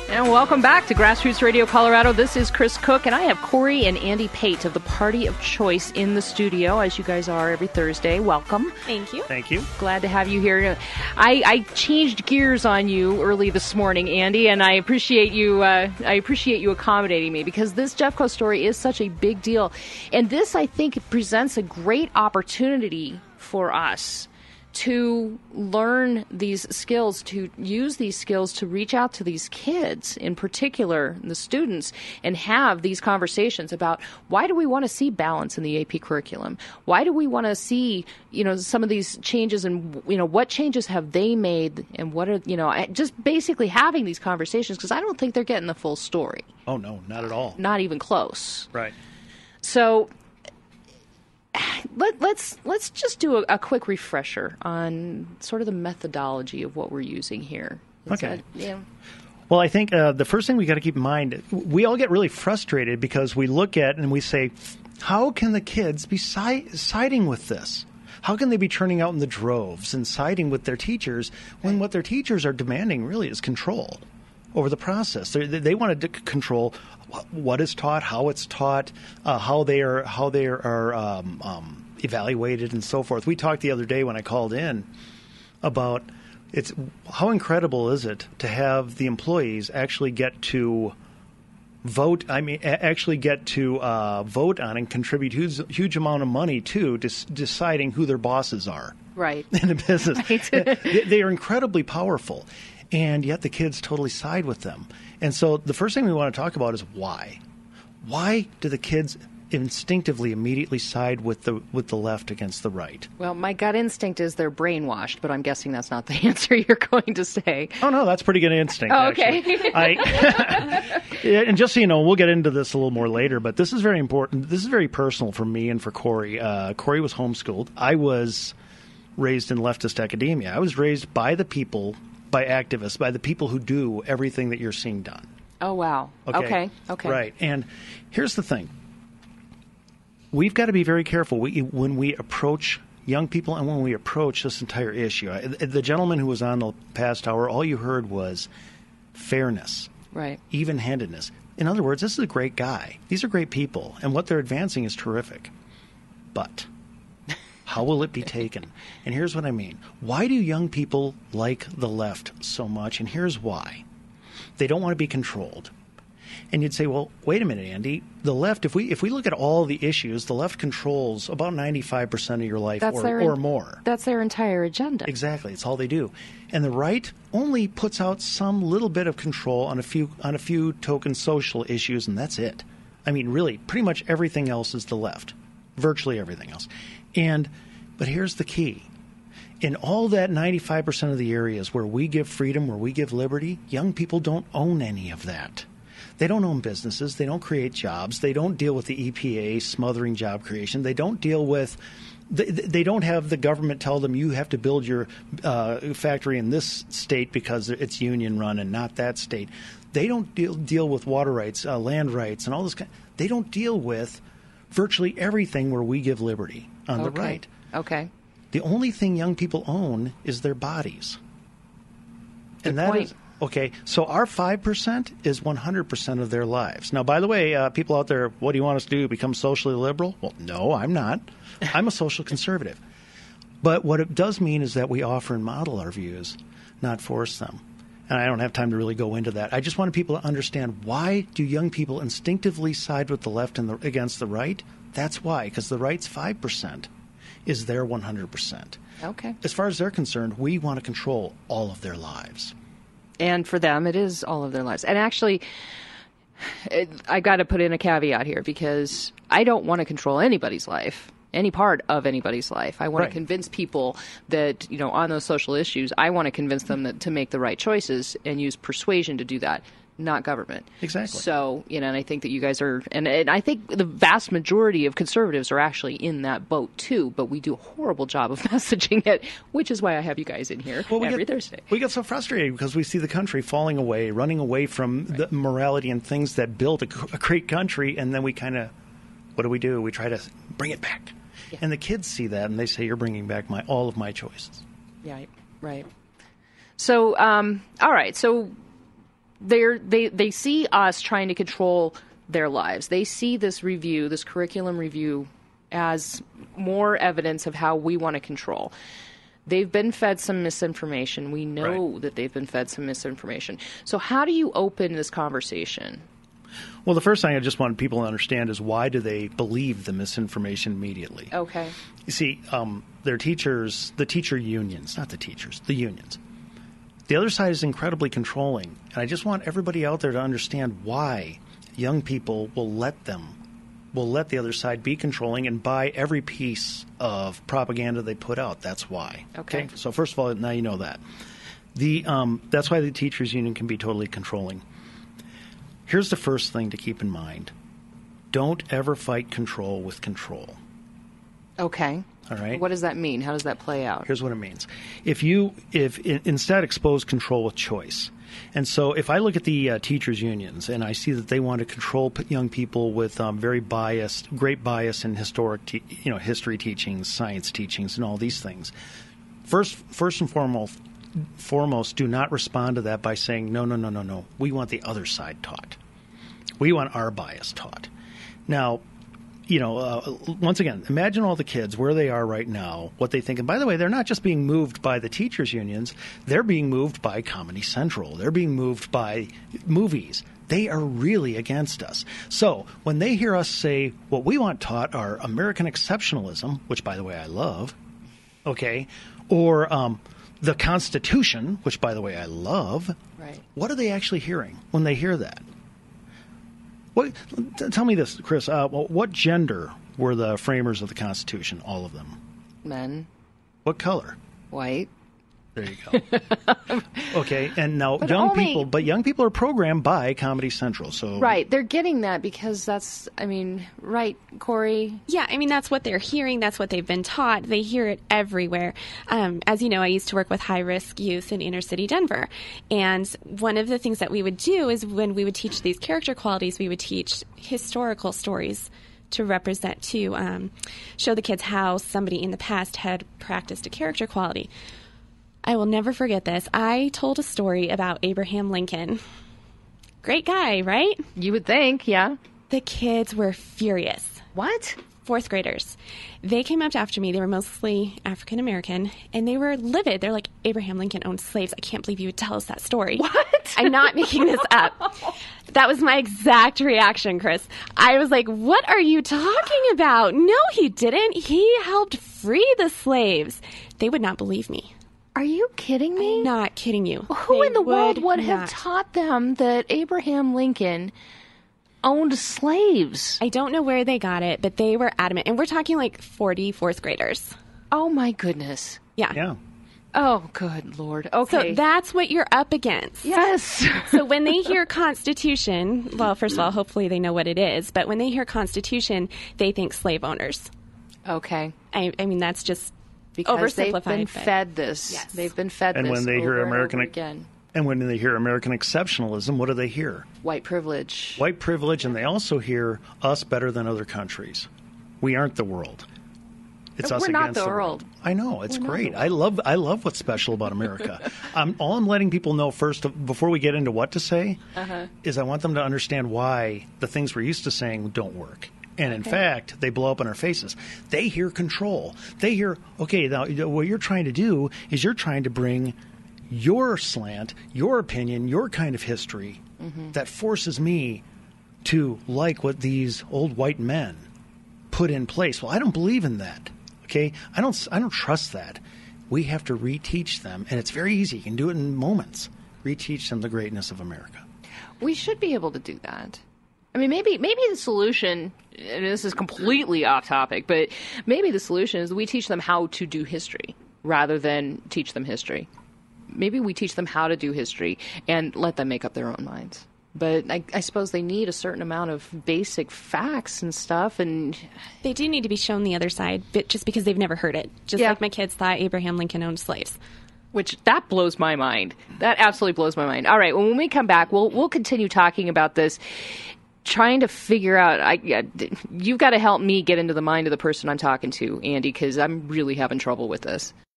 And welcome back to Grassroots Radio Colorado. This is Kris Cook, and I have Cori and Andy Pate of the Party of Choice in the studio, as you guys are every Thursday. Welcome. Thank you. Thank you. Glad to have you here. I changed gears on you early this morning, Andy, and I appreciate you accommodating me, because this Jeffco story is such a big deal. And this, I think, presents a great opportunity for us to learn these skills, to use these skills to reach out to these kids, in particular the students, and have these conversations about why do we want to see balance in the AP curriculum? Why do we want to see, some of these changes, and, what changes have they made, and what are, just basically having these conversations, because I don't think they're getting the full story. Oh, no, not at all. Not even close. Right. So let's just do a quick refresher on sort of the methodology of what we're using here. Okay. Well, I think the first thing we got to keep in mind, we all get really frustrated because we look at and we say, how can the kids be siding with this? How can they be turning out in the droves and siding with their teachers when what their teachers are demanding really is control over the process? They want to control what is taught, how it's taught, how they are evaluated, and so forth. We talked the other day when I called in about how incredible is it to have the employees actually get to vote. Vote on and contribute huge amount of money to deciding who their bosses are. Right. In a business. Right. They are incredibly powerful. And yet the kids totally side with them. And so the first thing we want to talk about is why. Why do the kids instinctively immediately side with the left against the right? Well, my gut instinct is they're brainwashed, but I'm guessing that's not the answer you're going to say. Oh, no, that's pretty good instinct, okay. And just so you know, we'll get into this a little more later, but this is very important. This is very personal for me and for Cori. Cori was homeschooled. I was raised in leftist academia. I was raised by the people, by activists, by the people who do everything that you're seeing done. Oh, wow. Okay. Right. And here's the thing. We've got to be very careful when we approach young people and when we approach this entire issue. The gentleman who was on the past hour, all you heard was fairness, right, even-handedness. In other words, this is a great guy. These are great people, and what they're advancing is terrific. But how will it be taken? And here's what I mean. Why do young people like the left so much? And here's why. They don't want to be controlled. And you'd say, well, wait a minute, Andy. The left, if we look at all the issues, the left controls about 95% of your life or more. That's their entire agenda. Exactly. It's all they do. And the right only puts out some little bit of control on a few token social issues, and that's it. I mean, really, pretty much everything else is the left. Virtually everything else. But here's the key. In all that 95% of the areas where we give freedom, where we give liberty, young people don't own any of that. They don't own businesses. They don't create jobs. They don't deal with the EPA smothering job creation. They don't deal with they don't have the government tell them you have to build your factory in this state because it's union run and not that state. They don't deal with water rights, land rights, and all this. They don't deal with virtually everything where we give liberty on the right. Okay. The only thing young people own is their bodies. Good point. Okay, so our 5% is 100% of their lives. Now, by the way, people out there, what do you want us to do, become socially liberal? Well, no, I'm not. I'm a social conservative. But what it does mean is that we offer and model our views, not force them. And I don't have time to really go into that. I just wanted people to understand, why do young people instinctively side with the left and against the right? That's why, because the right's 5% is their 100%. Okay. As far as they're concerned, we want to control all of their lives. And for them, it is all of their lives. And actually, I got to put in a caveat here, because I don't want to control anybody's life, any part of anybody's life. I want to convince people that, on those social issues, I want to convince them to make the right choices and use persuasion to do that, not government. Exactly. So, and I think that you guys are, and I think the vast majority of conservatives are actually in that boat too, but we do a horrible job of messaging it, which is why I have you guys in here every Thursday. We get so frustrated because we see the country falling away, running away from the morality and things that built a great country, and then we kind of, what do? We try to bring it back. Yeah. And the kids see that, and they say, you're bringing back all of my choices. Right. So, all right, so They see us trying to control their lives. They see this review, this curriculum review, as more evidence of how we want to control. They've been fed some misinformation. We know that they've been fed some misinformation. So how do you open this conversation? Well, the first thing I just want people to understand is, why do they believe the misinformation immediately? Okay. You see, their teachers, the teacher unions, not the teachers, the unions. The other side is incredibly controlling. And I just want everybody out there to understand why young people will let the other side be controlling and buy every piece of propaganda they put out. That's why. Okay. So first of all, now you know that. That's why the teachers union can be totally controlling. Here's the first thing to keep in mind. Don't ever fight control with control. Okay. All right? What does that mean? How does that play out? Here's what it means. If instead expose control with choice. And so if I look at the teachers unions and I see that they want to control young people with great bias in history teachings, science teachings, and all these things, first and foremost, do not respond to that by saying, no. We want the other side taught. We want our bias taught. Now, once again, imagine all the kids where they are right now, what they think. And by the way, they're not just being moved by the teachers unions. They're being moved by Comedy Central. They're being moved by movies. They are really against us. So when they hear us say what we want taught are American exceptionalism, which, by the way, I love, okay, or the Constitution, which, by the way, I love, right. What are they actually hearing when they hear that? Tell me this, Kris. What gender were the framers of the Constitution? All of them. Men. What color? White. There you go. Okay, and now young people are programmed by Comedy Central. So right, they're getting that because right, Cori? Yeah, that's what they're hearing. That's what they've been taught. They hear it everywhere. As you know, I used to work with high-risk youth in inner city Denver. And one of the things that we would do is when we would teach these character qualities, we would teach historical stories to represent, to show the kids how somebody in the past had practiced a character quality. I will never forget this. I told a story about Abraham Lincoln. Great guy, right? You would think, yeah. The kids were furious. What? Fourth graders. They came up after me. They were mostly African American, and they were livid. They're like, Abraham Lincoln owned slaves. I can't believe you would tell us that story. What? I'm not making this up. That was my exact reaction, Kris. I was like, what are you talking about? No, he didn't. He helped free the slaves. They would not believe me. Are you kidding me? I'm not kidding you. Who in the world would have taught them that Abraham Lincoln owned slaves? I don't know where they got it, but they were adamant. And we're talking like 40 fourth graders. Oh, my goodness. Yeah. Oh, good Lord. Okay. So that's what you're up against. Yes. So when they hear Constitution, well, first of all, hopefully they know what it is. But when they hear Constitution, they think slave owners. Okay. That's just because oversimplified. They've been fed this. Yes. They've been fed and this when they over hear and American over again. And when they hear American exceptionalism, what do they hear? White privilege. White privilege, and they also hear us better than other countries. We aren't the world. It's us We're not against the world. I know, it's great. I love what's special about America. All I'm letting people know first, before we get into what to say, is I want them to understand why the things we're used to saying don't work. And in fact, they blow up in our faces. They hear control. They hear, okay, now what you're trying to do is you're trying to bring your slant, your opinion, your kind of history that forces me to like what these old white men put in place. Well, I don't believe in that. Okay, I don't trust that. We have to reteach them, and it's very easy. You can do it in moments. Reteach them the greatness of America. We should be able to do that. Maybe the solution, and this is completely off topic, but maybe the solution is we teach them how to do history rather than teach them history. Maybe we teach them how to do history and let them make up their own minds. But I suppose they need a certain amount of basic facts and stuff. And they do need to be shown the other side, but just because they've never heard it. Just like my kids thought Abraham Lincoln owned slaves. Which, that blows my mind. That absolutely blows my mind. All right, well, when we come back, we'll continue talking about this, trying to figure out, you've got to help me get into the mind of the person I'm talking to, Andy, because I'm really having trouble with this.